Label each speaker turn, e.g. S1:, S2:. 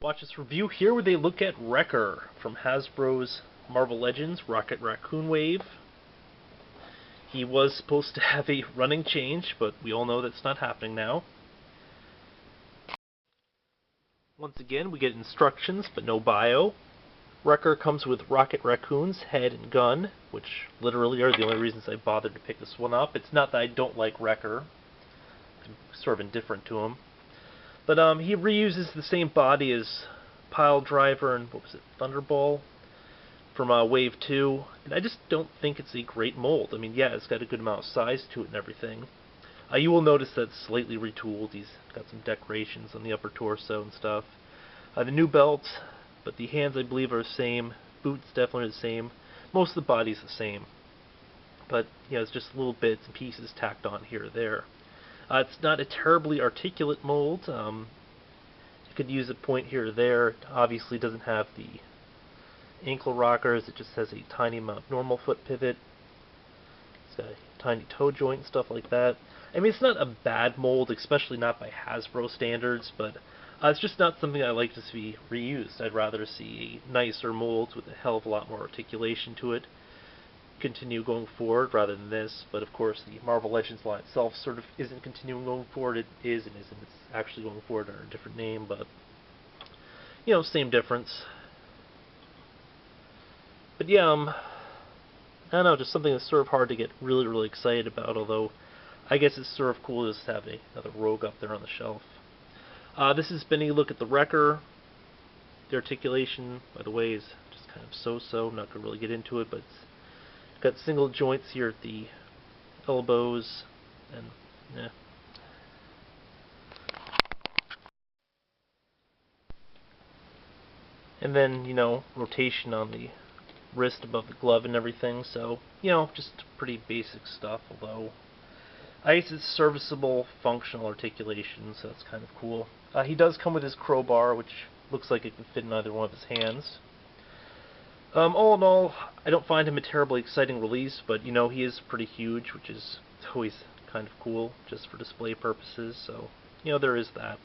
S1: Watch this review here where they look at Wrecker from Hasbro's Marvel Legends Rocket Raccoon Wave. He was supposed to have a running change, but we all know that's not happening now. Once again, we get instructions, but no bio. Wrecker comes with Rocket Raccoon's head and gun, which literally are the only reasons I bothered to pick this one up. It's not that I don't like Wrecker. I'm sort of indifferent to him. But he reuses the same body as Pile Driver and, what was it, Thunderball from Wave 2. And I just don't think it's a great mold. I mean, yeah, it's got a good amount of size to it and everything. You will notice that it's slightly retooled. He's got some decorations on the upper torso and stuff. The new belt, but the hands I believe are the same. Boots definitely the same. Most of the body's the same. But, yeah, it's just little bits and pieces tacked on here or there. It's not a terribly articulate mold. You could use a point here or there. It obviously doesn't have the ankle rockers. It just has a tiny amount of normal foot pivot. It's got a tiny toe joint and stuff like that. I mean, it's not a bad mold, especially not by Hasbro standards, but it's just not something I like to see reused. I'd rather see a nicer mold with a hell of a lot more articulation to it continue going forward rather than this. But of course, the Marvel Legends line itself sort of isn't continuing going forward. It is and isn't. It's actually going forward under a different name, but you know, same difference. But yeah, I don't know, just something that's sort of hard to get really excited about. Although, I guess it's sort of cool just to have another Rogue up there on the shelf. This has been a look at the Wrecker. The articulation, by the way, is just kind of so-so. I'm not going to really get into it, but it's got single joints here at the elbows, and yeah. And then, you know, rotation on the wrist above the glove and everything, so, you know, just pretty basic stuff, although I guess it's serviceable, functional articulation, so that's kind of cool. He does come with his crowbar, which looks like it can fit in either one of his hands. All in all, I don't find him a terribly exciting release, but, you know, he is pretty huge, which is always kind of cool, just for display purposes, so, you know, there is that.